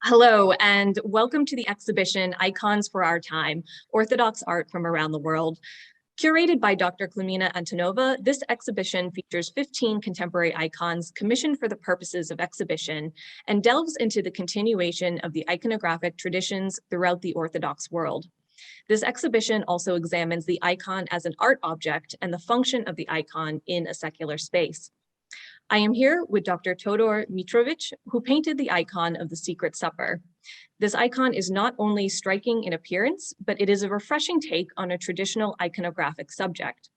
Hello, and welcome to the exhibition Icons for Our Time, Orthodox Art from Around the World. Curated by Dr. Klimina Antonova, this exhibition features 15 contemporary icons commissioned for the purposes of exhibition and delves into the continuation of the iconographic traditions throughout the Orthodox world. This exhibition also examines the icon as an art object and the function of the icon in a secular space. I am here with Dr. Todor Mitrovic, who painted the icon of the Secret Supper. This icon is not only striking in appearance, but it is a refreshing take on a traditional iconographic subject.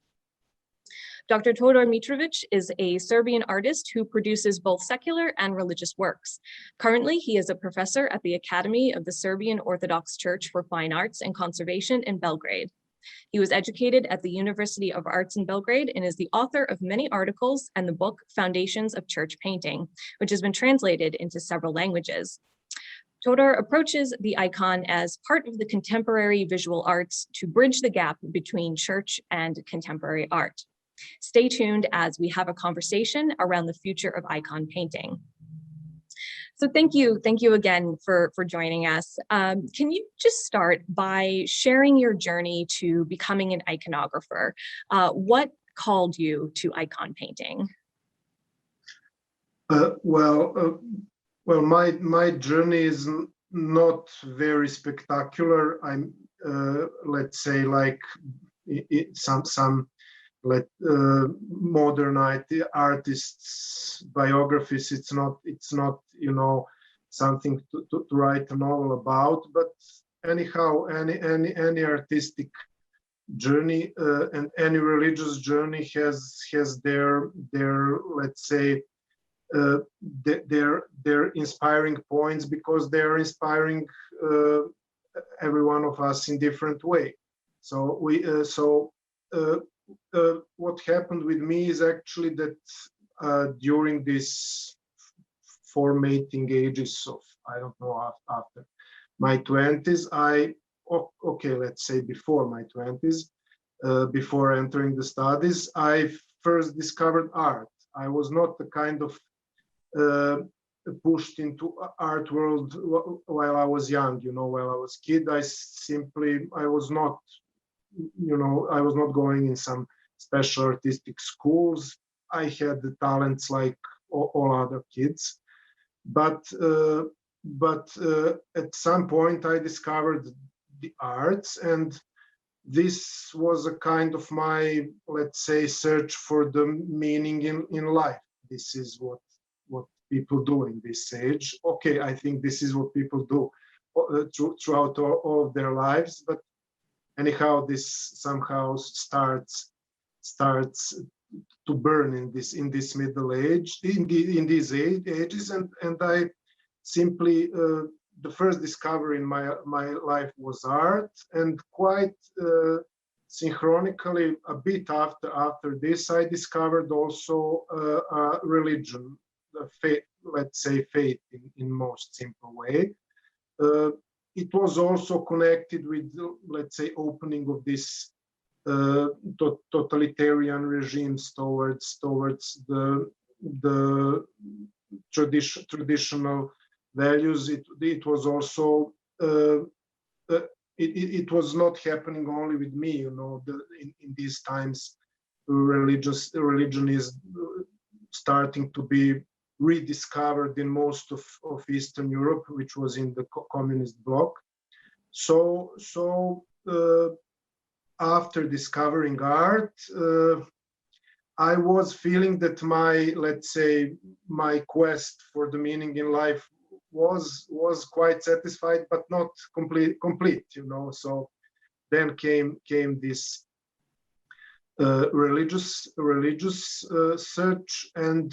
Dr. Todor Mitrovic is a Serbian artist who produces both secular and religious works. Currently, he is a professor at the Academy of the Serbian Orthodox Church for Fine Arts and Conservation in Belgrade. He was educated at the University of Arts in Belgrade and is the author of many articles and the book Foundations of Church Painting, which has been translated into several languages. Todor approaches the icon as part of the contemporary visual arts to bridge the gap between church and contemporary art. Stay tuned as we have a conversation around the future of icon painting. So thank you again for joining us. Can you just start by sharing your journey to becoming an iconographer? What called you to icon painting? Well, my journey is not very spectacular. I'm, let's say, like some modern artists' biographies. It's not something to write a novel about. But anyhow, any artistic journey and any religious journey has their let's say their inspiring points, because they're inspiring every one of us in different way. So what happened with me is actually that during this formating ages of, I don't know, after my 20s, let's say before my 20s, before entering the studies, I first discovered art. I was not the kind of pushed into art world while I was young, while I was kid. I was not going in some special artistic schools. I had the talents like all other kids, but at some point I discovered the arts, and this was a kind of my, let's say, search for the meaning in life. This is what people do in this age. Okay, I think this is what people do throughout all of their lives, but anyhow, this somehow starts to burn in this middle age, in these ages, and I simply the first discovery in my life was art, and quite synchronically, a bit after this, I discovered also religion, faith, let's say faith in most simple way. It was also connected with, let's say, opening of this totalitarian regimes towards the traditional values. It was also it was not happening only with me. In these times, religion is starting to be rediscovered in most of Eastern Europe, which was in the communist bloc. So after discovering art, I was feeling that my quest for the meaning in life was quite satisfied, but not complete. So then came this religious search, and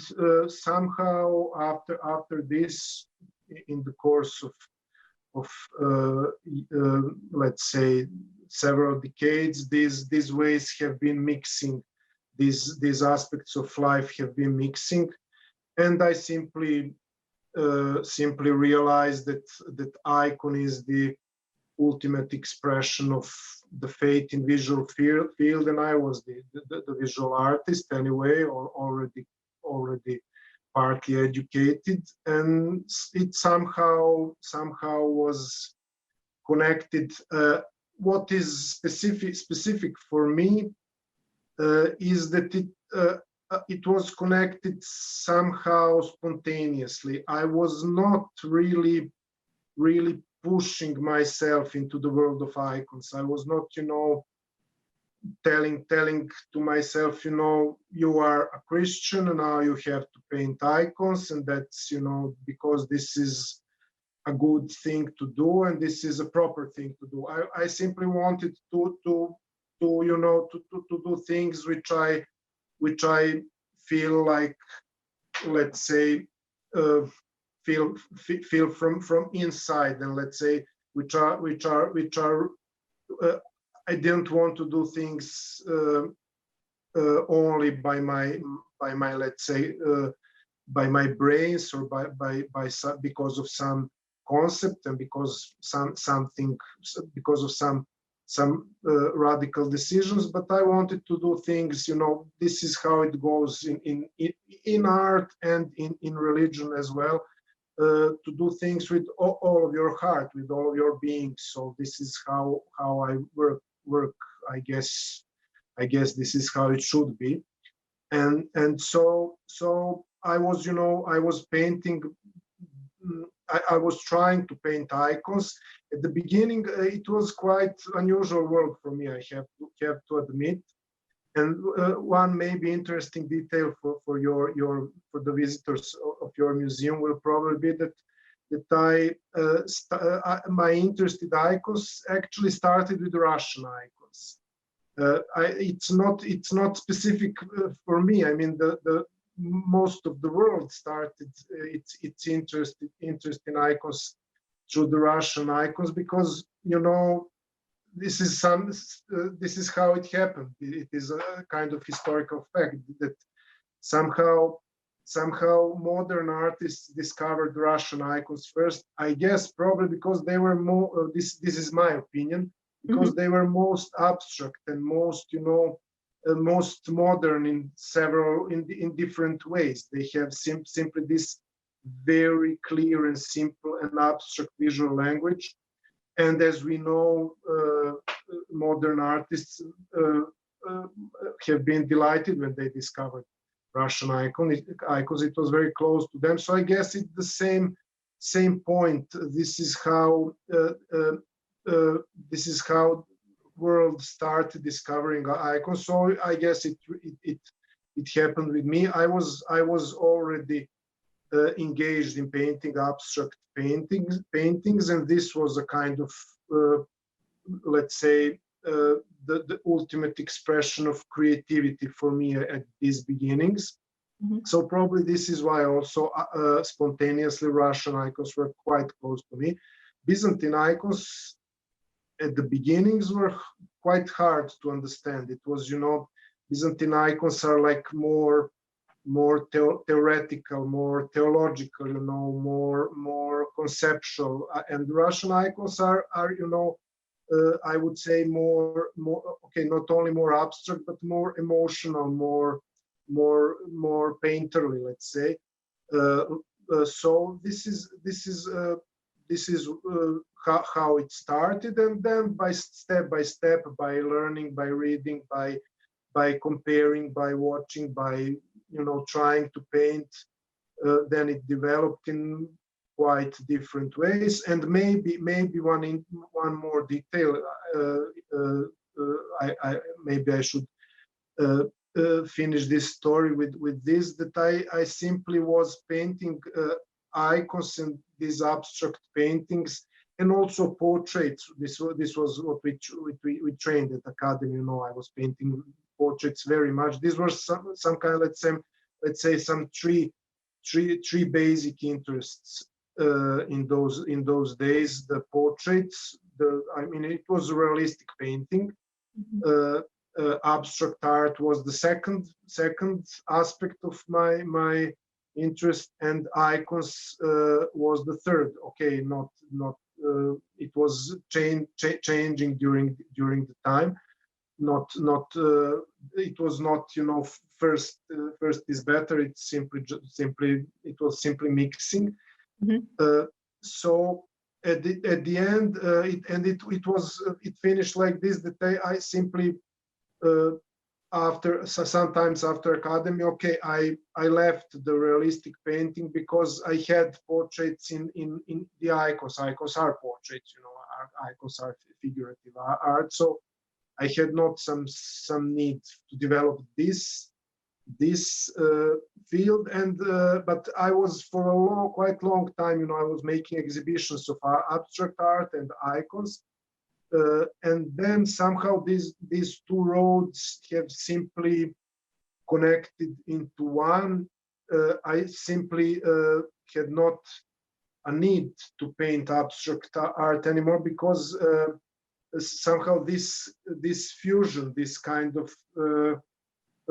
somehow after this, in the course of let's say several decades, these ways have been mixing, these aspects of life have been mixing, and I simply realized that icon is the ultimate expression of the faith in visual field, and I was the visual artist anyway, or already partly educated, and it somehow was connected. What is specific for me is that it was connected somehow spontaneously. I was not really pushing myself into the world of icons. I was not, telling to myself, you are a Christian and now you have to paint icons, and that's, because this is a good thing to do and this is a proper thing to do. I simply wanted to do things which I feel like, let's say, feel from inside, and let's say which are I didn't want to do things only by my let's say by my brains, or because of some concept, and because of some radical decisions, but I wanted to do things, this is how it goes in art and in religion as well, to do things with all of your heart, with all of your being. So this is how I work. I guess this is how it should be. And so I was, I was painting. I was trying to paint icons. At the beginning, it was quite unusual work for me, I have to admit. And one maybe interesting detail for the visitors of your museum will probably be that my interest in icons actually started with Russian icons. It's not specific for me. I mean, the most of the world started its interest in icons through the Russian icons, because this is how it happened. It is a kind of historical fact that somehow modern artists discovered Russian icons first. I guess probably because they were more. This is my opinion, because they were most abstract and most most modern in different ways. They have simply this very clear and simple and abstract visual language. And as we know, modern artists have been delighted when they discovered Russian icons. It was very close to them. So I guess it's the same point. This is how world started discovering icons. So I guess it happened with me. I was already engaged in painting abstract paintings, and this was a kind of let's say the ultimate expression of creativity for me at these beginnings. So probably this is why also spontaneously Russian icons were quite close to me. Byzantine icons at the beginnings were quite hard to understand. It was, Byzantine icons are like more theoretical, more theological, more conceptual, and Russian icons are I would say more okay, not only more abstract but more emotional, more painterly, let's say. So this is how it started, and then by step, by learning, by reading, by comparing, by watching, by trying to paint, then it developed in quite different ways. And maybe one more detail. Maybe I should finish this story with this, that I simply was painting icons and these abstract paintings, and also portraits. This was what we trained at academy. I was painting portraits very much. These were some kind of, let's say some three basic interests in those days. The portraits, it was realistic painting. Abstract art was the second aspect of my interest, and icons was the third. Okay, not it was changing during the time. not it was not, you know, first is better. It's simply it was simply mixing. So at the end, it finished like this, that I simply after, so sometimes after academy, okay, I left the realistic painting because I had portraits in the icons. Icons are portraits, you know, icons are figurative art. So I had not some need to develop this field, and but I was for a quite long time, you know, I was making exhibitions of abstract art and icons. And then somehow these two roads have simply connected into one. I simply had not a need to paint abstract art anymore, because somehow this fusion, this kind of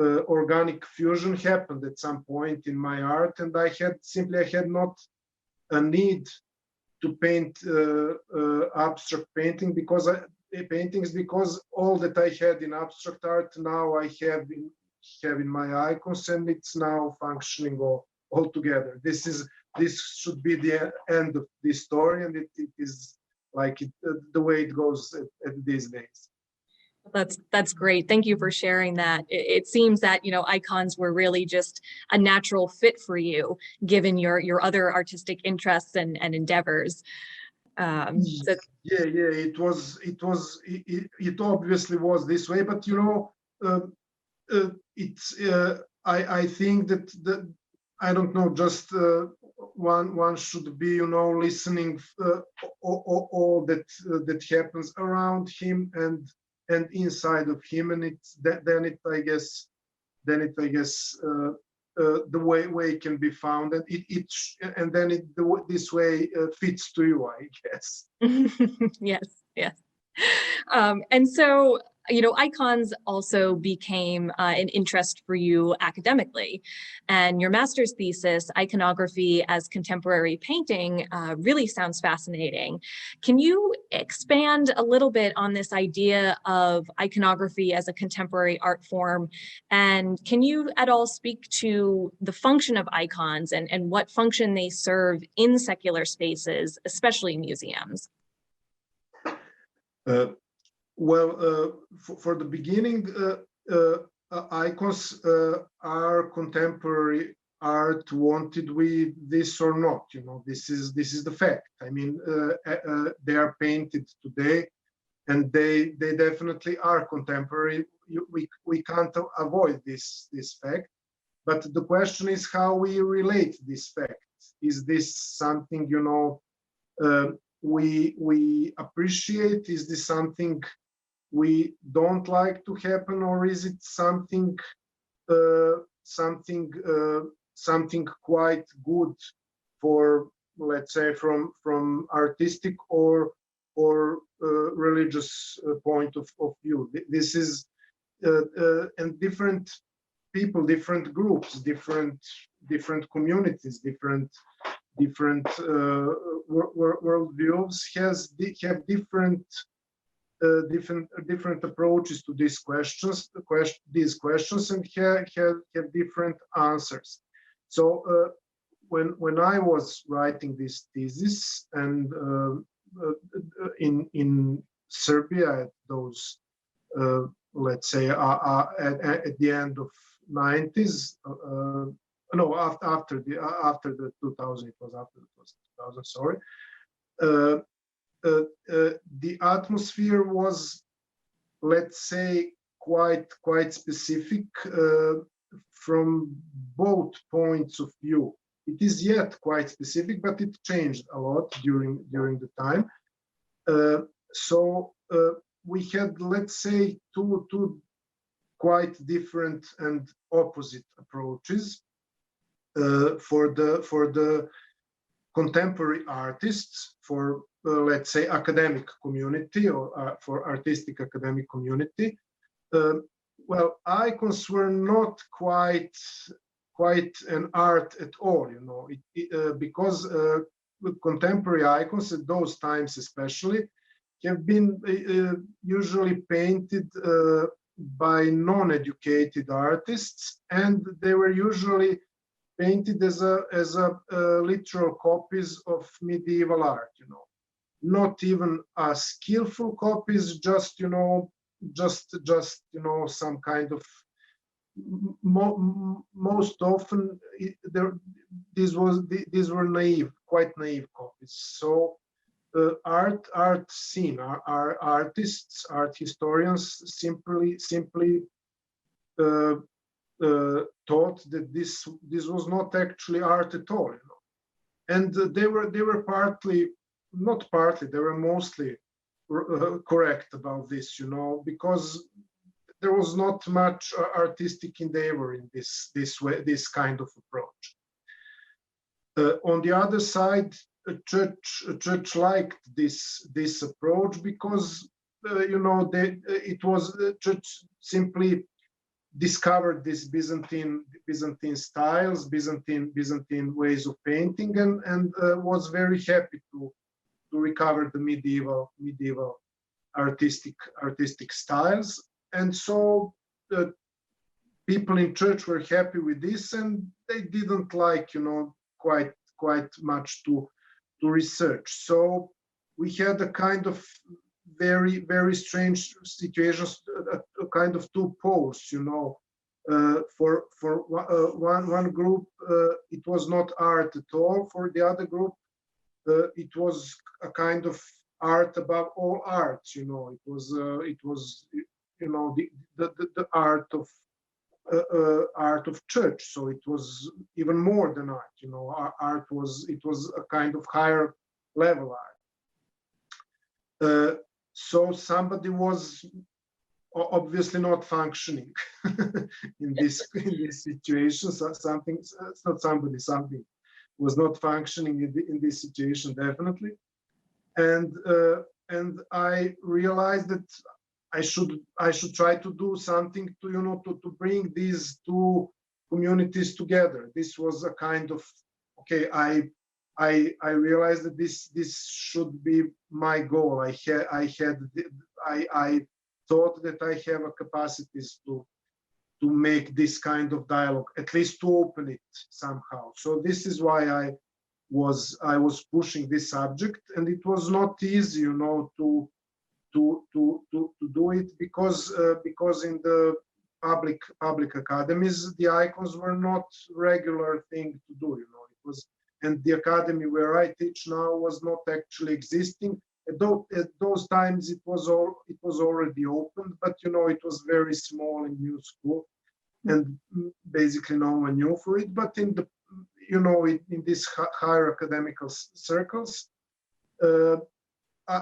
organic fusion happened at some point in my art, and I had not a need to paint abstract paintings, because all that I had in abstract art now I have in my icons, and it's now functioning all together. This should be the end of this story, and it is like the way it goes at these days. That's great. Thank you for sharing that. It seems that, you know, icons were really just a natural fit for you, given your other artistic interests and endeavors. So It obviously was this way, but you know, it's I think that I don't know, just one should be, you know, listening all that happens around him and inside of him, and then it I guess the way can be found, and and then this way fits to you, I guess. Yes. And so, you know, icons also became an interest for you academically, and your master's thesis, Iconography as Contemporary Painting, really sounds fascinating. Can you expand a little bit on this idea of iconography as a contemporary art form? And can you at all speak to the function of icons and what function they serve in secular spaces, especially museums? For the beginning, icons are contemporary art, wanted we this or not. You know, this is the fact. I mean, they are painted today, and they definitely are contemporary. We can't avoid this fact. But the question is how we relate this fact. Is this something, you know, we appreciate? Is this something we don't like to happen, or is it something something quite good for, let's say, from artistic or religious point of view? This is and different people, different groups, different communities, different worldviews have different approaches to these questions, and have different answers. So when I was writing this thesis, and in Serbia, at those let's say at the end of 90s, no, after the 2000, it was after the 2000, sorry. The atmosphere was, let's say, quite specific from both points of view. It is yet quite specific, but it changed a lot during the time. So we had, let's say, two quite different and opposite approaches for the contemporary artists, for let's say academic community, or for artistic academic community. Well, icons were not quite an art at all, you know, because contemporary icons at those times especially have been usually painted by non-educated artists, and they were usually painted as literal copies of medieval art, not even skillful copies, just some kind of most often these were quite naive copies. So art scene, our artists, art historians simply thought that this was not actually art at all, and they were they were mostly correct about this, because there was not much artistic endeavor in this kind of approach. On the other side, a church liked this approach because church simply discovered this Byzantine styles, Byzantine ways of painting, and was very happy to recover the medieval artistic styles. And so the people in church were happy with this, and they didn't like, quite much to research. So we had a kind of very, very strange situations, a kind of two poles, for one group, it was not art at all. For the other group, it was a kind of art above all arts. It was the art of church. So it was even more than art. Art was a kind of higher level art. So somebody was obviously not functioning in this situation. So something was not functioning in this situation, definitely. And I realized that I should try to do something to bring these two communities together. This was a kind of, okay, I realized that this should be my goal. I thought that I have a capacities to make this kind of dialogue, at least to open it somehow. So this is why I was pushing this subject, and it was not easy, to do it, because in the public academies the icons were not regular thing to do. It was, and the academy where I teach now was not actually existing. At those times it was already opened, but it was very small and new school, and basically no one knew for it. But in the in these higher academical circles,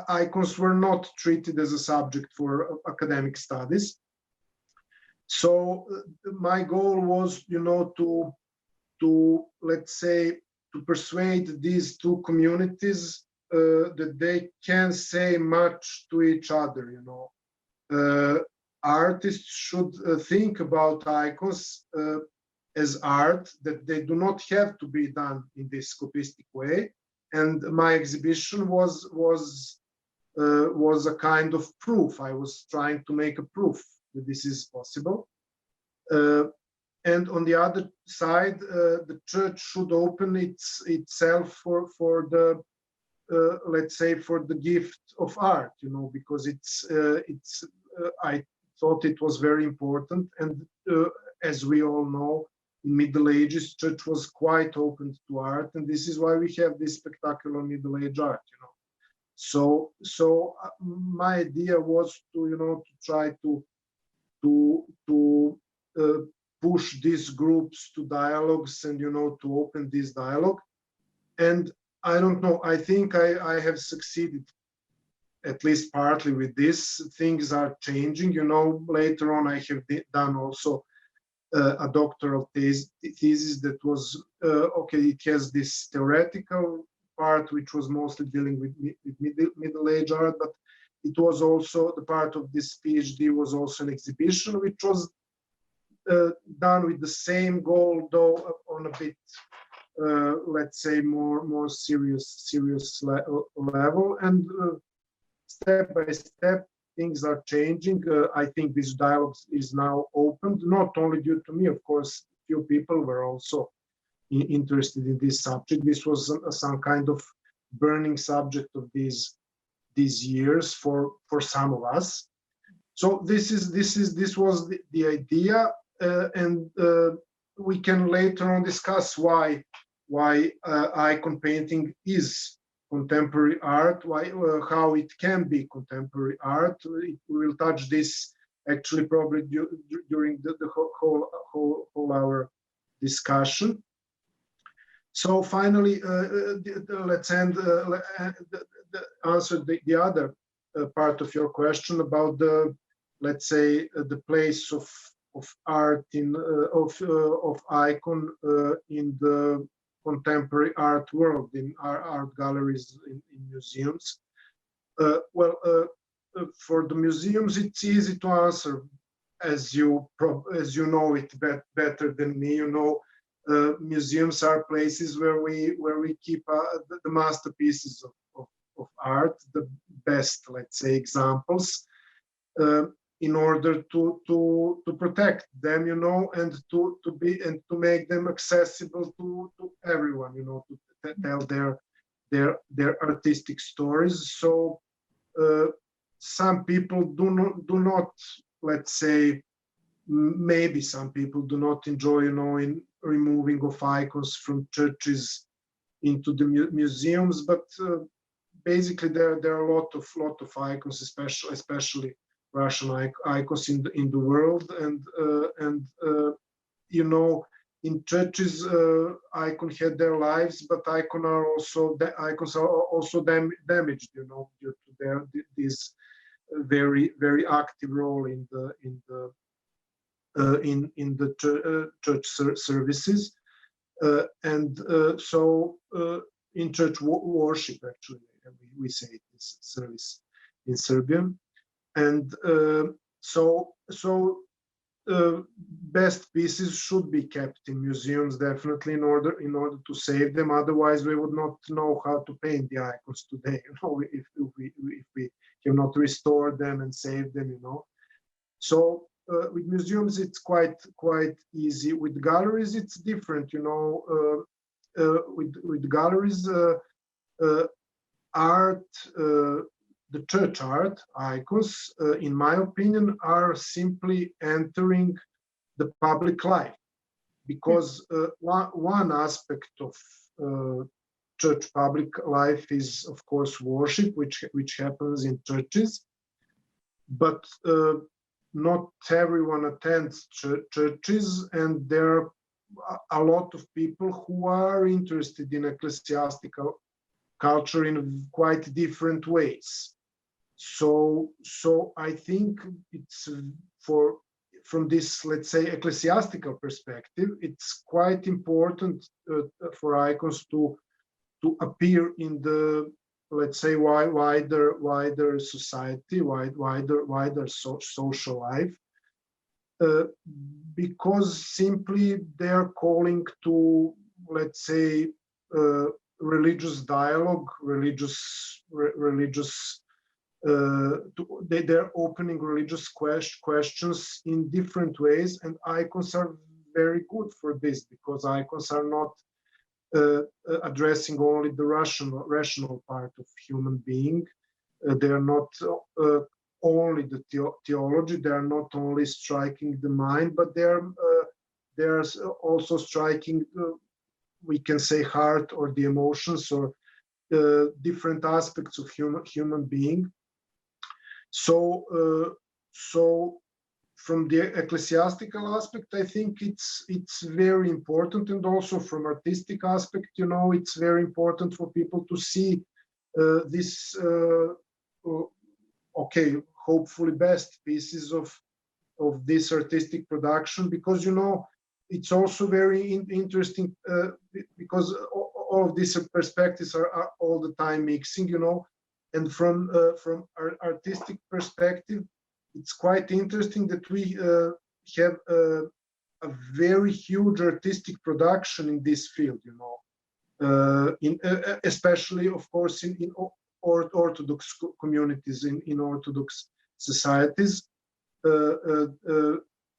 icons were not treated as a subject for academic studies. So my goal was, to let's say, to persuade these two communities that they can say much to each other. Artists should think about icons as art, that they do not have to be done in this copistic way. And my exhibition was a kind of proof. I was trying to make a proof that this is possible. And on the other side, the church should open itself for the let's say, for the gift of art, because I thought it was very important. And as we all know, in Middle Ages, church was quite open to art, and this is why we have this spectacular Middle Age art. So my idea was to try to push these groups to dialogues, and to open this dialogue. And I don't know, I think I have succeeded, at least partly, with this. Things are changing. Later on I have done also a doctoral thesis that was okay. It has this theoretical part, which was mostly dealing with Middle Age art, but it was also, the part of this PhD was also an exhibition, which was done with the same goal, though on a bit, let's say, more serious level. And step by step, things are changing. I think this dialogue is now opened, not only due to me, of course, few people were also interested in this subject. This was some kind of burning subject of these years for some of us. So this was the idea, and we can later on discuss why icon painting is contemporary art, how it can be contemporary art. We will touch this actually probably during the whole hour discussion. So finally, let's answer the other part of your question about the, let's say, the place of art of icon in the contemporary art world, in art galleries, in museums. For the museums, it's easy to answer, as you know it better than me. You know, museums are places where we keep the masterpieces of art, the best, let's say, examples, in order to protect them, you know, and to make them accessible to everyone, you know, to tell their artistic stories. So some people do not, let's say, maybe some people do not enjoy, you know, in removing of icons from churches into the museums, but basically there are a lot of icons, especially Russian icons in the world, and you know, in churches icons had their lives, but icons are also damaged, you know, due to this very active role in the church services, and so in church worship, actually, we say this service in Serbian, and so best pieces should be kept in museums, definitely, in order to save them. Otherwise, we would not know how to paint the icons today, you know, if we cannot restore them and save them, you know. So with museums, it's quite easy. With galleries, it's different, you know. With galleries, art, the church art icons, in my opinion, are simply entering the public life, because one aspect of church public life is, of course, worship, which happens in churches, but not everyone attends churches, and there are a lot of people who are interested in ecclesiastical culture in quite different ways. So I think it's from this, let's say, ecclesiastical perspective, it's quite important for icons to appear in the, let's say, wider society, wider social life, because simply they're calling to, let's say, religious dialogue, they're opening religious questions in different ways, and icons are very good for this, because icons are not addressing only the rational part of human being. They are not only the theology. They are not only striking the mind, but they're also striking, we can say, heart, or the emotions, or different aspects of human being. So from the ecclesiastical aspect, I think it's very important, and also from artistic aspect, you know, it's very important for people to see this, okay, hopefully best pieces of this artistic production, because, you know, it's also very interesting, because all of these perspectives are all the time mixing, you know, and from our artistic perspective, it's quite interesting that we have a very huge artistic production in this field, you know, especially, of course, in Orthodox communities in Orthodox societies.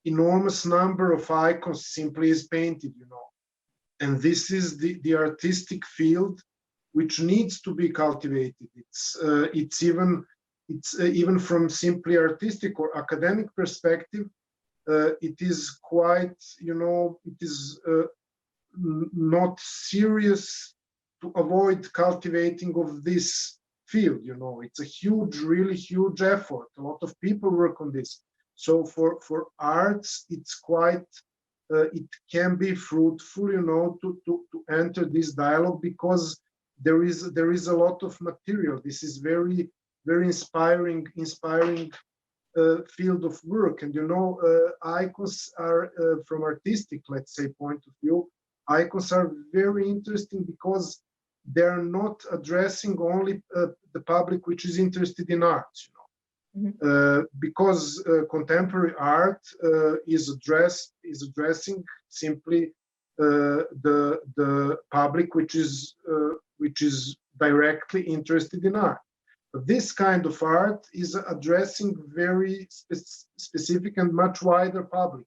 Enormous number of icons simply is painted, and this is the artistic field which needs to be cultivated. It's even from simply artistic or academic perspective, it is quite, it is not serious to avoid cultivating of this field. It's a huge, really huge effort. A lot of people work on this. So for arts, it's quite, it can be fruitful, to enter this dialogue, because there is a lot of material. This is very, very inspiring field of work. And icons are, from artistic, let's say, point of view, icons are very interesting because they're not addressing only the public which is interested in art, because contemporary art is addressing simply the public which is directly interested in art. But this kind of art is addressing very specific and much wider public.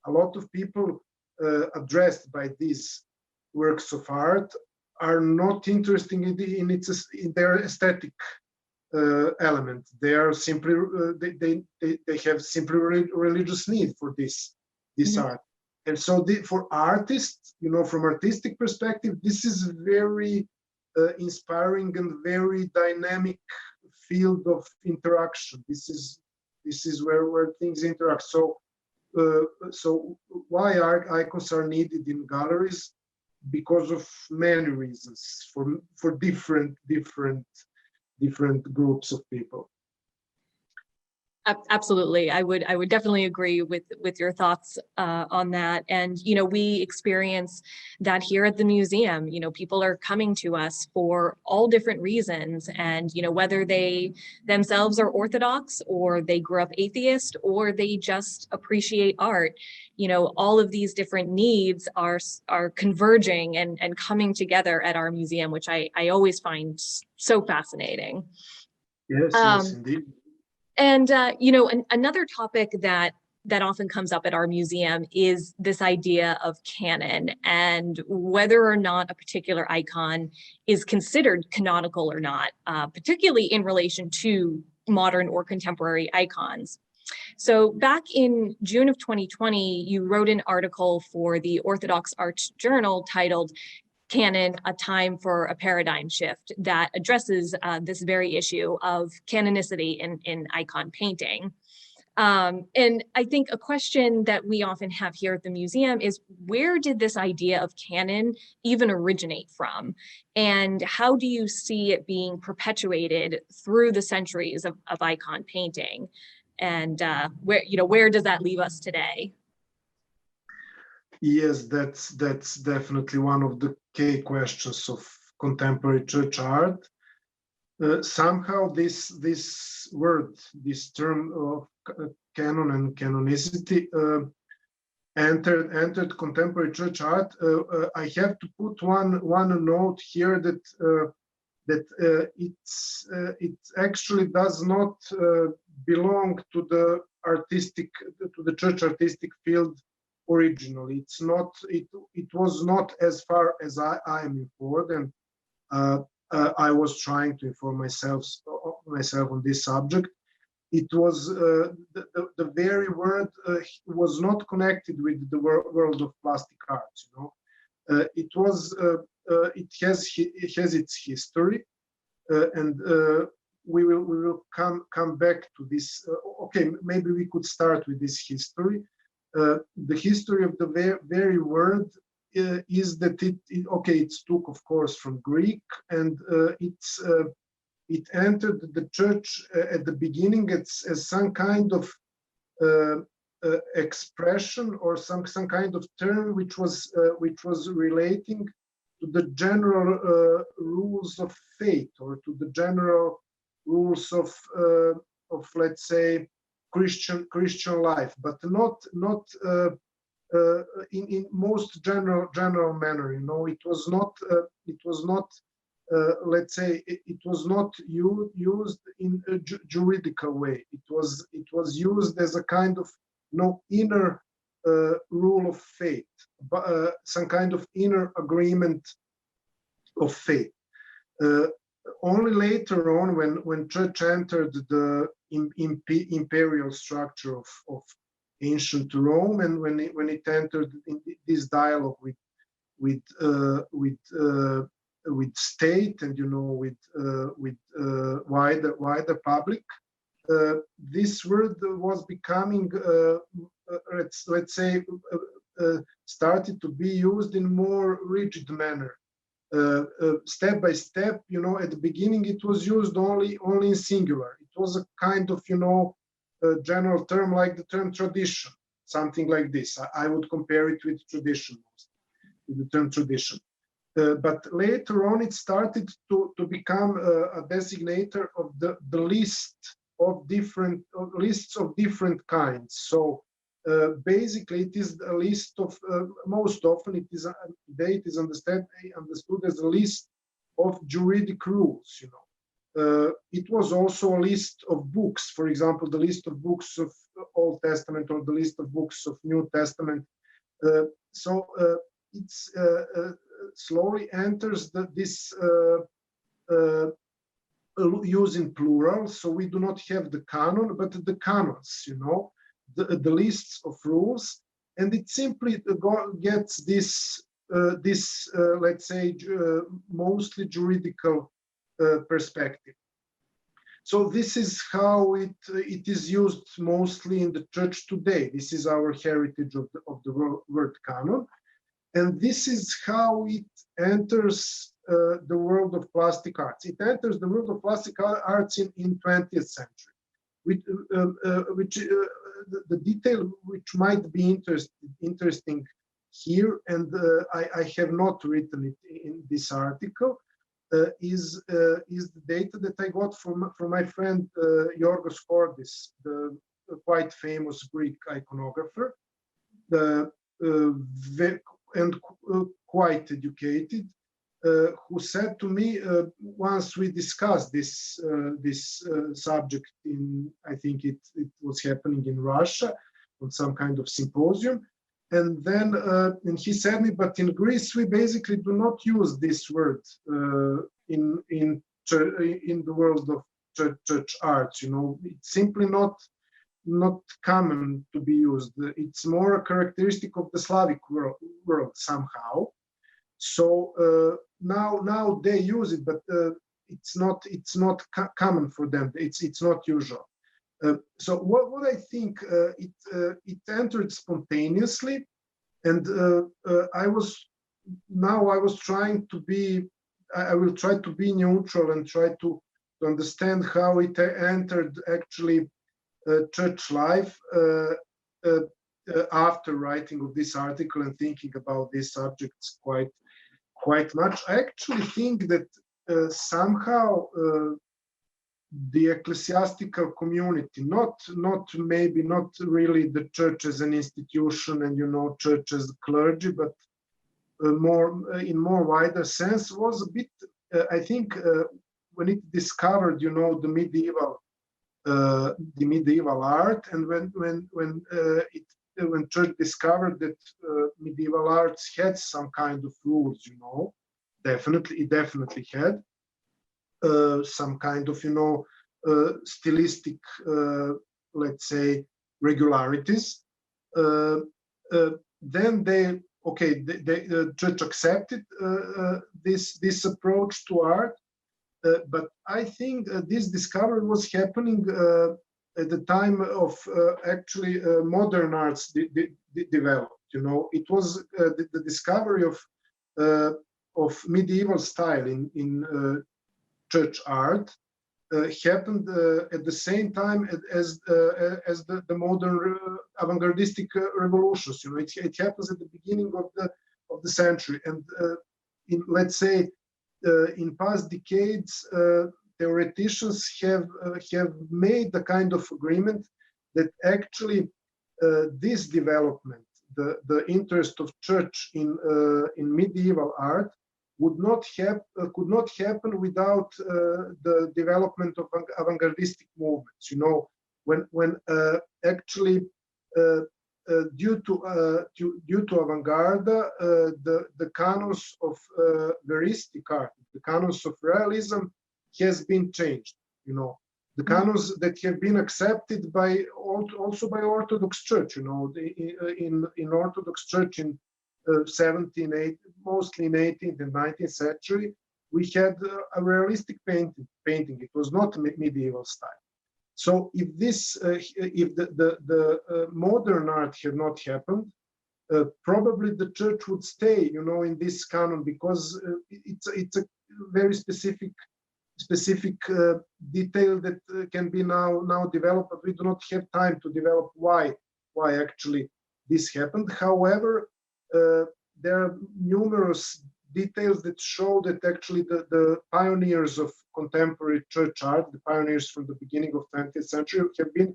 A lot of people addressed by these works of art are not interested in their aesthetic element. They are simply they have simply religious need for this art. And so for artists, from artistic perspective, this is very inspiring and very dynamic field of interaction. This is where things interact. So why icons are needed in galleries? Because of many reasons, for different groups of people. Absolutely. I would definitely agree with your thoughts on that. And, we experience that here at the museum. People are coming to us for all different reasons. And, whether they themselves are Orthodox, or they grew up atheist, or they just appreciate art, all of these different needs are converging and coming together at our museum, which I always find so fascinating. Yes, indeed. And, another topic that often comes up at our museum is this idea of canon, and whether or not a particular icon is considered canonical or not, particularly in relation to modern or contemporary icons. So back in June of 2020, you wrote an article for the Orthodox Art journal titled Canon, a Time for a Paradigm Shift, that addresses this very issue of canonicity in icon painting. And I think a question that we often have here at the museum is, where did this idea of canon even originate from? And how do you see it being perpetuated through the centuries of icon painting? And where does that leave us today? Yes, that's definitely one of the key questions of contemporary church art. Somehow this word, this term of canon and canonicity entered contemporary church art. I have to put one note here that it actually does not belong to the church artistic field originally. It was not, as far as I am informed, and I was trying to inform myself on this subject. It was the very word was not connected with the world of plastic arts. It has its history, and we will come back to this. Okay, maybe we could start with this history. The history of the very word is that it's took, of course, from Greek, and it entered the church at the beginning as some kind of expression, or some kind of term which was relating to the general rules of faith, or to the general rules of let's say Christian life, but not in most general manner. It was not let's say, it was not used in a juridical way. It was used as a kind of inner rule of faith, but some kind of inner agreement of faith. Only later on, when church entered the imperial structure of ancient Rome, and when it entered in this dialogue with state, and with wider public, this word was becoming, let's say, started to be used in more rigid manner. Step by step, at the beginning it was used only in singular. It was a kind of, a general term, like the term tradition, something like this. I would compare it with tradition, with the term tradition. But later on, it started to become a designator of the list of lists of different kinds. So basically, it is a list of, most often it is today it is understood as a list of juridic rules. It was also a list of books, for example, the list of books of Old Testament or the list of books of New Testament. So it's slowly enters this use in plural. So we do not have the canon, but the canons, the lists of rules, and it simply gets this let's say, mostly juridical perspective. So this is how it is used mostly in the church today. This is our heritage of the word canon, and this is how it enters the world of plastic arts. It enters the world of plastic arts in 20th century, which the detail which might be interesting here, and I have not written it in this article, is the data that I got from my friend Yorgos Kordis, the quite famous Greek iconographer, and quite educated, who said to me once we discussed this subject in, I think it was happening in Russia on some kind of symposium, and then and he said me, but in Greece we basically do not use this word in the world of church arts. It's simply not common to be used. It's more a characteristic of the Slavic world somehow. So now they use it, but it's not common for them. It's not usual. So what I think, it entered spontaneously, and I was trying to be. I will try to be neutral and try to understand how it entered actually church life after writing of this article and thinking about these subjects quite much. I actually think that somehow the ecclesiastical community, not really the church as an institution and church as clergy, but in more wider sense, was a bit. I think when it discovered, the medieval art, and when church discovered that medieval arts had some kind of rules, it definitely had some kind of, stylistic, let's say, regularities. Then the church accepted this approach to art, but I think this discovery was happening at the time of actually modern arts developed. It was the discovery of medieval style in church art happened at the same time as the modern avant-gardistic revolutions. It happens at the beginning of the century, and let's say in past decades, theoreticians have made the kind of agreement that actually this development, the interest of church in medieval art, could not happen without the development of avant-gardistic movements. You know, when actually due to avant-garde, the canons of veristic art, the canons of realism, has been changed. You know, the canons that have been accepted by also by Orthodox Church. You know, in Orthodox Church in 17th, mostly in 18th and 19th century, we had a realistic painting. It was not medieval style. So if the modern art had not happened, probably the church would stay, you know, in this canon, because it's a very specific detail that can be now developed, but we do not have time to develop why actually this happened. However, there are numerous details that show that actually the pioneers of contemporary church art, the pioneers from the beginning of 20th century, have been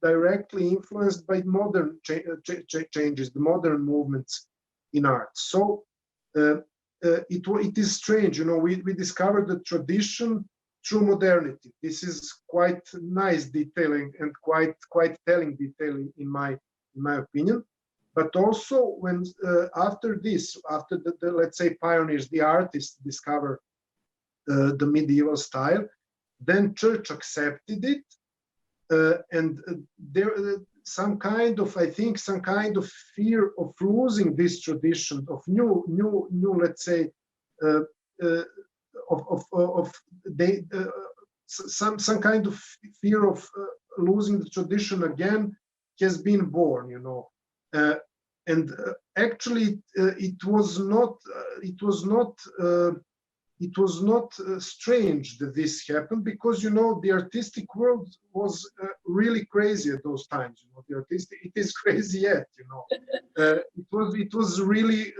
directly influenced by modern changes, the modern movements in art. So it is strange, you know, we discovered the tradition through modernity. This is quite nice detailing and quite telling detailing in my opinion. But also when after the let's say pioneers, the artists discover the medieval style, then church accepted it, and there some kind of, I think, some kind of fear of losing this tradition of new let's say some kind of fear of losing the tradition again has been born, you know. And actually, it was not strange that this happened, because, you know, the artistic world was really crazy at those times. You know, it is crazy yet. You know, it was really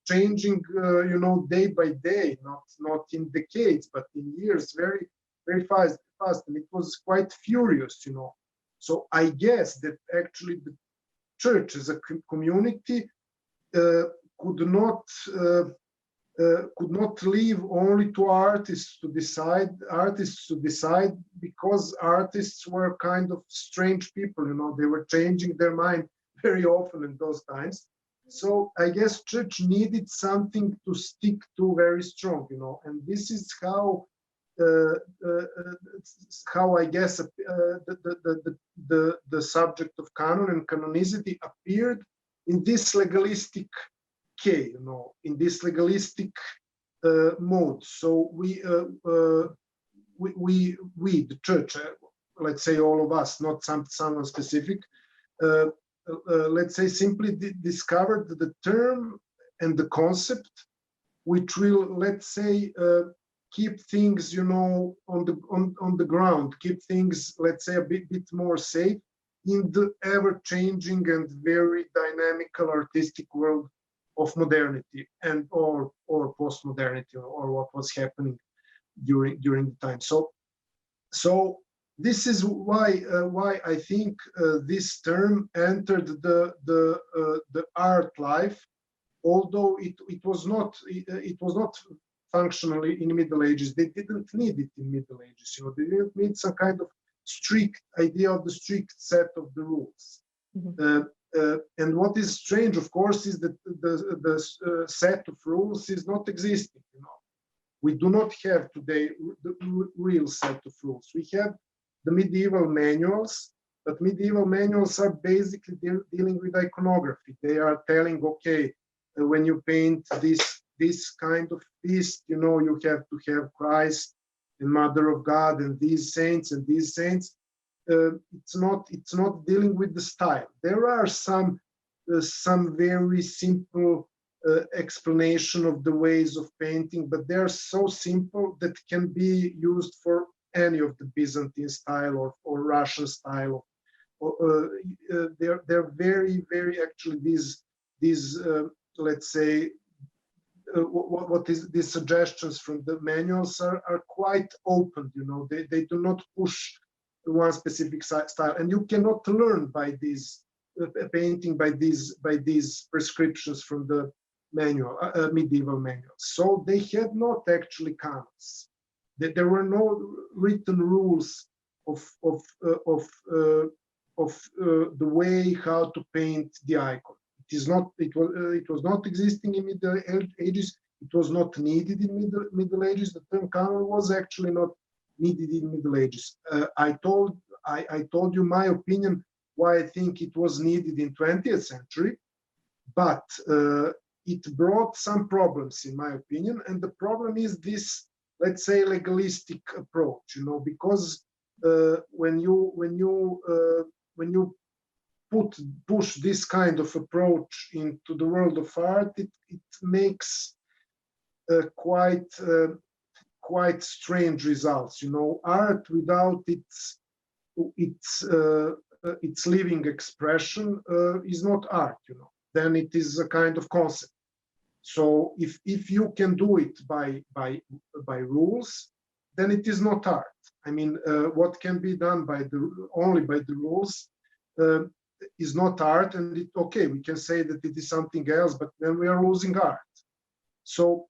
changing. You know, day by day, not in decades, but in years, very very fast, and it was quite furious. You know, so I guess that actually the church as a community could not leave only to artists to decide, because artists were kind of strange people. You know, they were changing their mind very often in those times. So I guess church needed something to stick to very strong. You know, and this is how I guess the subject of canon and canonicity appeared in this legalistic you know, in this legalistic mode. So we the church, let's say all of us, not someone specific, let's say simply discovered the term and the concept, which will, let's say, keep things, you know, on the ground, keep things, let's say, a bit more safe in the ever-changing and very dynamical artistic world of modernity and or post-modernity, or what was happening during the time. So this is why I think this term entered the art life, although it was not functionally in Middle Ages. They didn't need it in Middle Ages. You know, they didn't need some kind of strict idea of the strict set of the rules. Mm-hmm. And what is strange, of course, is that the set of rules is not existing. You know, we do not have today the real set of rules. We have the medieval manuals, but medieval manuals are basically dealing with iconography. They are telling, okay, when you paint this kind of feast, you know, you have to have Christ and Mother of God and these saints and these saints. It's not dealing with the style. There are some very simple explanation of the ways of painting, but they are so simple that can be used for any of the Byzantine style or Russian style. They're very very actually these let's say what is these suggestions from the manuals are quite open. You know, they do not push one specific style, and you cannot learn by these painting by these prescriptions from manual, medieval manuals. So they had not actually canons. There were no written rules of the way how to paint the icon. It was not existing in Middle Ages. It was not needed in Middle Ages. The term canon was actually not needed in Middle Ages. I told you my opinion why I think it was needed in 20th century, but it brought some problems, in my opinion. And the problem is this, let's say, legalistic approach, because when you push this kind of approach into the world of art, it makes quite strange results. Art without its living expression is not art. Then it is a kind of concept. So if you can do it by rules, then it is not art. I mean, what can be done only by the rules is not art, and okay, we can say that it is something else, but then we are losing art. So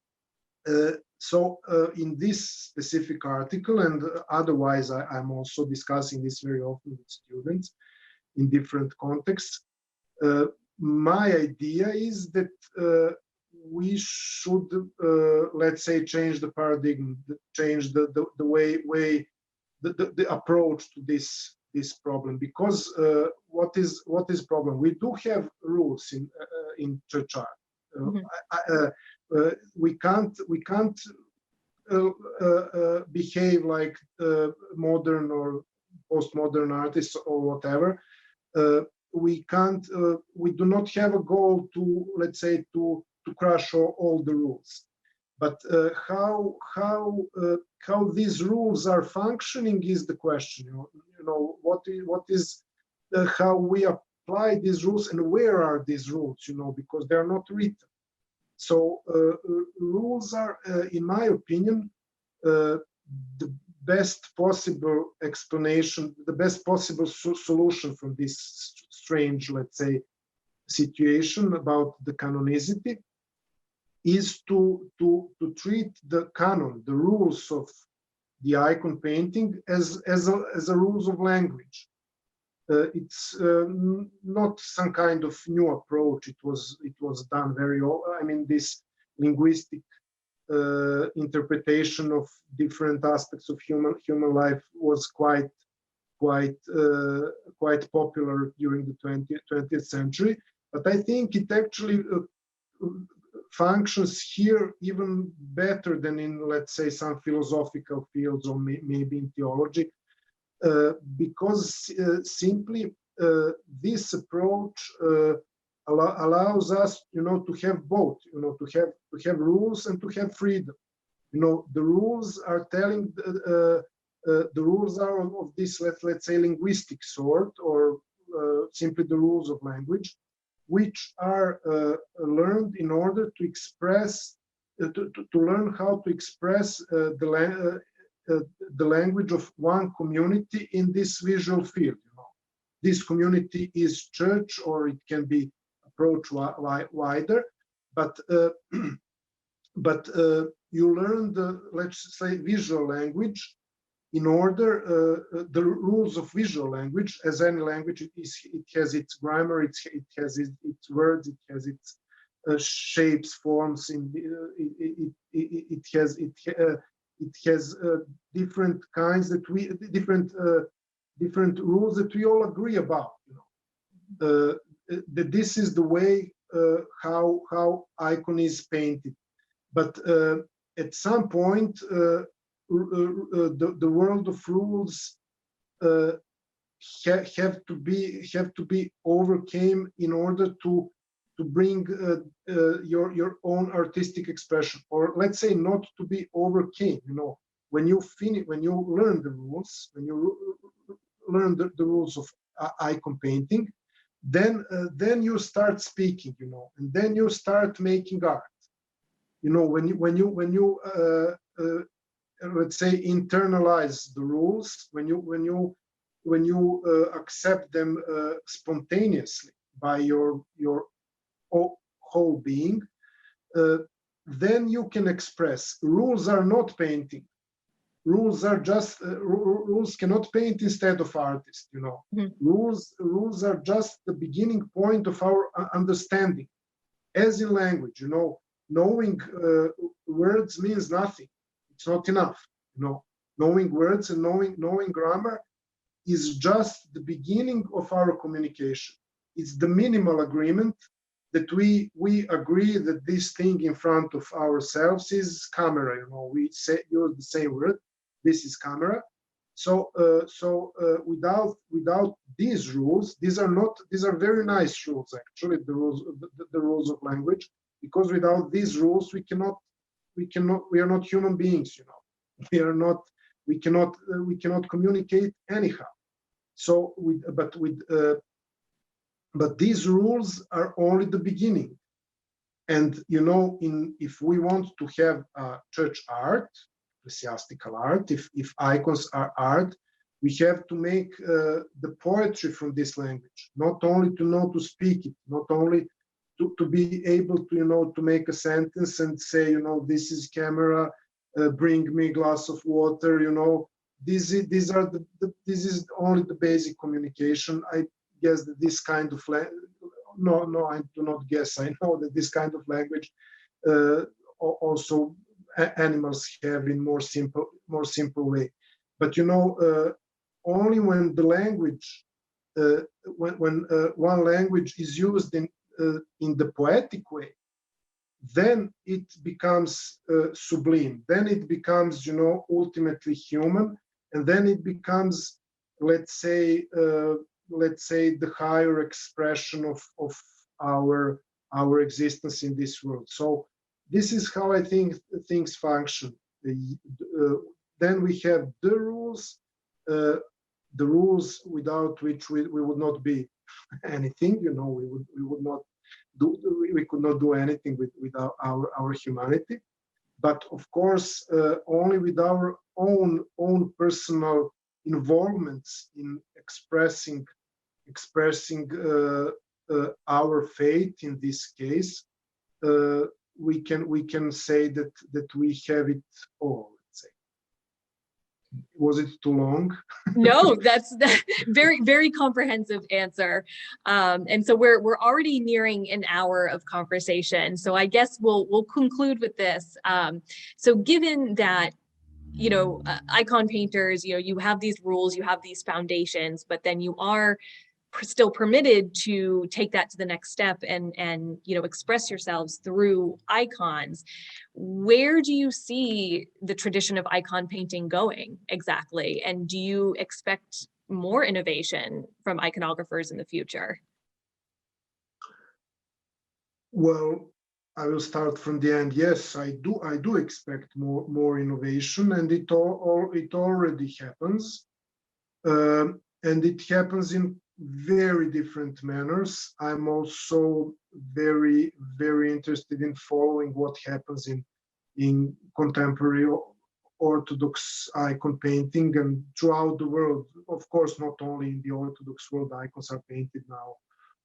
in this specific article, and otherwise I'm also discussing this very often with students in different contexts, my idea is that we should, let's say, change the paradigm, change the way, the approach to this problem. Because what is problem? We do have rules in church art. We can't behave like modern or postmodern artists or whatever. We do not have a goal to, let's say, to crush all the rules. But how these rules are functioning is the question. What is how we apply these rules, and where are these rules? Because they are not written. So rules are, in my opinion, the best possible explanation, the best possible solution from this strange, let's say, situation about the canonicity, is to treat the canon, the rules of the icon painting, as a rules of language. It's not some kind of new approach. It was done very. I mean, this linguistic interpretation of different aspects of human life was quite popular during the 20th century. But I think it actually functions here even better than in, let's say, some philosophical fields or maybe in theology. Because simply this approach allows us, to have both, to have rules and to have freedom. The rules are telling the rules are of this, let's say, linguistic sort, or simply the rules of language, which are learned in order to express, to learn how to express the language of one community in this visual field. This community is church, or it can be approached wider, but you learn the, let's say, visual language in order, the rules of visual language, as any language, it has its grammar, it has its words, it has its shapes, forms, it has different kinds different rules that we all agree about. That this is the way how icon is painted. But at some point, the world of rules have to be overcame in order to bring your own artistic expression, or let's say not to be overcame. When you learn the rules, when you learn the rules of icon painting, then you start speaking, and then you start making art. When you let's say, internalize the rules, when you accept them spontaneously by your whole being, then you can express. Rules are not painting. Rules are just rules cannot paint instead of artists. Rules are just the beginning point of our understanding. As in language, knowing words means nothing. It's not enough. Knowing words and knowing grammar is just the beginning of our communication. It's the minimal agreement that we agree that this thing in front of ourselves is camera. We use the same word. This is camera. So without these rules, these are very nice rules actually, the rules of language, because without these rules we are not human beings. We cannot communicate anyhow. So but these rules are only the beginning. And if we want to have church art, ecclesiastical art, if icons are art, we have to make the poetry from this language, not only to know to speak it, not only to be able to to make a sentence and say, this is camera, bring me a glass of water. This is only the basic communication. I guess that this kind of no, I do not guess. I know that this kind of language also animals have in more simple way. But only when the language, when one language is used in the poetic way, then it becomes sublime. Then it becomes ultimately human, and then it becomes, let's say the higher expression of our existence in this world. So this is how I think things function. Then we have the rules without which we would not be anything. We would not do. We could not do anything without our humanity. But of course, only with our own personal involvements in expressing our faith in this case, we can say that we have it all. Let's say. Was it too long? No, that's very, very comprehensive answer. And so we're already nearing an hour of conversation. So I guess we'll conclude with this. So given that icon painters, you have these rules, you have these foundations, but then you are still permitted to take that to the next step and express yourselves through icons. Where do you see the tradition of icon painting going exactly? And do you expect more innovation from iconographers in the future? Well, I will start from the end. Yes, I do expect more innovation, and it already happens, and it happens in very different manners. I'm also very, very interested in following what happens in contemporary Orthodox icon painting and throughout the world. Of course, not only in the Orthodox world, icons are painted now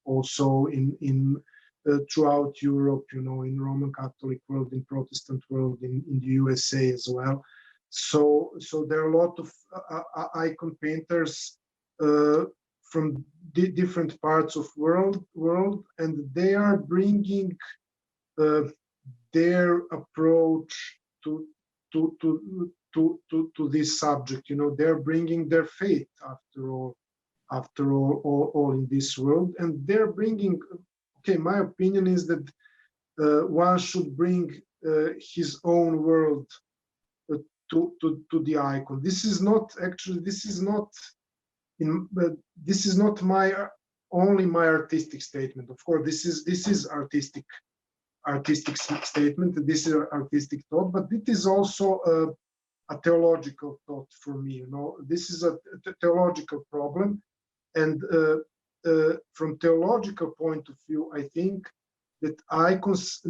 also in throughout Europe, in Roman Catholic world, in Protestant world, in the USA as well. So there are a lot of icon painters from different parts of world, and they are bringing their approach to this subject. They're bringing their faith after all in this world, and they're bringing. Okay, my opinion is that one should bring his own world to the icon. This is not my only my artistic statement. Of course, this is artistic statement. This is artistic thought, but it is also a theological thought for me. This is a theological problem, and from theological point of view, I think that icons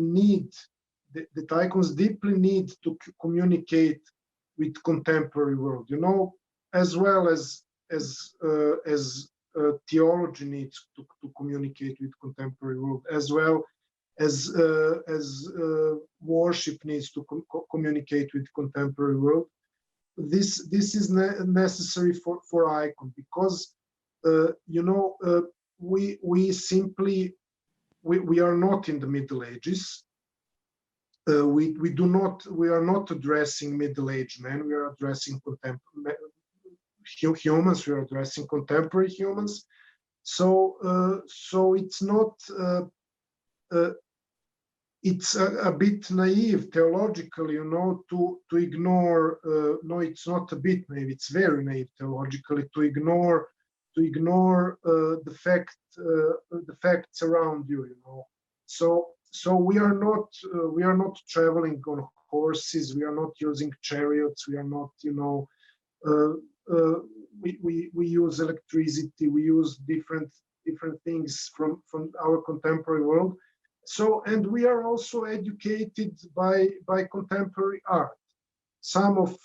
deeply need to communicate with contemporary world, as well as theology needs to communicate with contemporary world, as well as worship needs to communicate with contemporary world. This is necessary for icon, because we simply we are not in the Middle Ages. We are not addressing middle-aged men. We are addressing humans. We are addressing contemporary humans. So it's not. It's a bit naive theologically, to ignore. No, it's not a bit naive. It's very naive theologically to ignore the facts around you. So we are not traveling on horses. We are not using chariots. We are not, uh, we use electricity. We use different things from our contemporary world. So, and we are also educated by contemporary art. Some of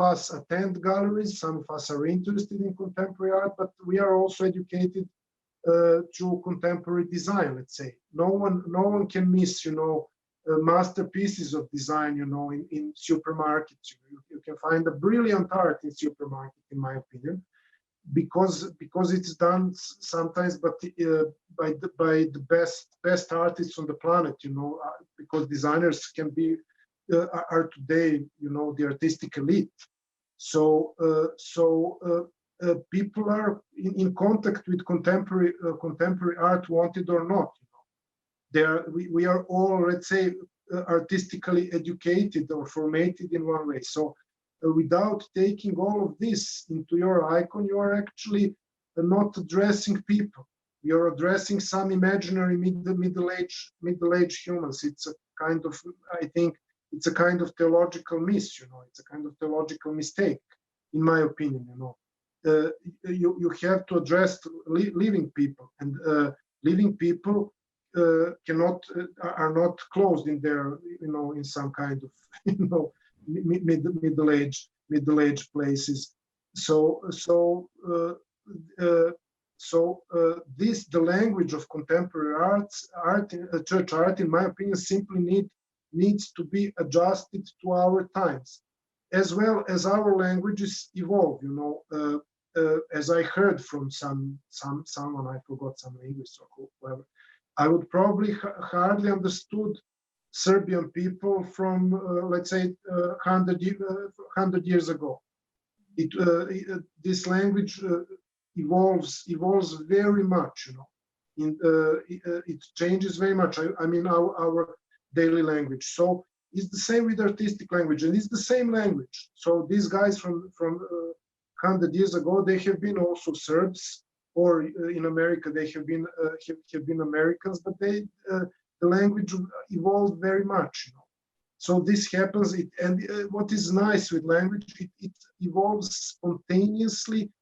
us attend galleries. Some of us are interested in contemporary art, but we are also educated through contemporary design. Let's say no one can miss, masterpieces of design, in supermarkets. You can find a brilliant art in supermarket, in my opinion, because it's done sometimes, but by the best artists on the planet, because designers can be are today, the artistic elite. So people are in contact with contemporary art, wanted or not. We are all, let's say, artistically educated or formatted in one way. So without taking all of this into your icon, you are actually not addressing people. You are addressing some imaginary middle-aged humans. It's a kind of, I think, it's a kind of theological miss. It's a kind of theological mistake, in my opinion. You have to address living people, and living people are not closed in their, in some kind of, middle-aged places. The language of contemporary church art, in my opinion, simply needs to be adjusted to our times, as well as our languages evolve. As I heard from someone, I forgot, some linguist or whoever, I would probably hardly understood Serbian people from, let's say, 100 years ago. This language evolves very much. It changes very much. I mean, our daily language. So it's the same with artistic language, and it's the same language. So these guys from 100 years ago, they have been also Serbs, or in America they have been Americans, but the language evolved very much. So this happens, and what is nice with language, it evolves spontaneously,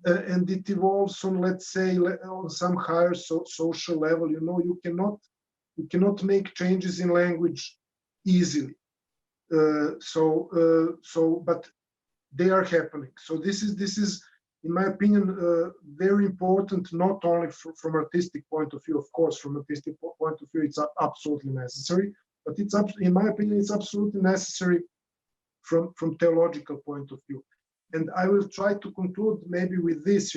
and it evolves on, let's say, on some higher social level. You cannot make changes in language easily. But they are happening. So this is, in my opinion, very important, not only from artistic point of view. Of course, from artistic point of view, it's absolutely necessary. But in my opinion, it's absolutely necessary from theological point of view. And I will try to conclude maybe with this.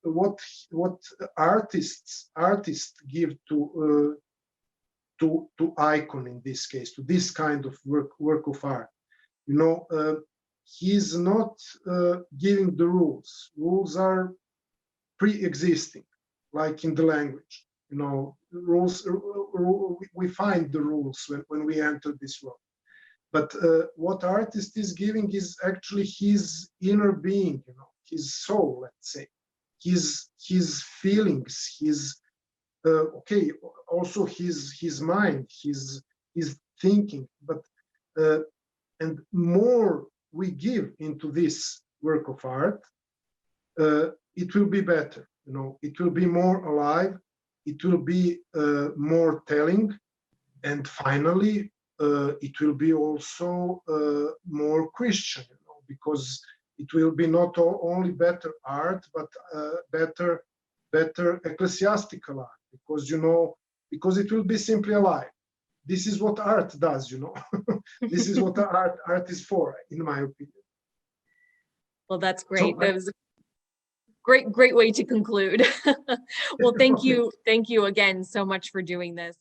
What artists give to icon, in this case, to this kind of work of art. He's not giving the rules. Rules are pre-existing, like in the language. Rules, we find the rules when we enter this world. But what artist is giving is actually his inner being, his soul, let's say, his feelings, his also his mind, his thinking. But and more we give into this work of art, it will be better. It will be more alive. It will be more telling, and finally, it will be also more Christian. Because it will be not only better art, but better ecclesiastical art. because it will be simply alive. This is what art does, you know. This is what art is for, in my opinion. Well, that's So great. That was a great way to conclude. Well, thank you again so much for doing this.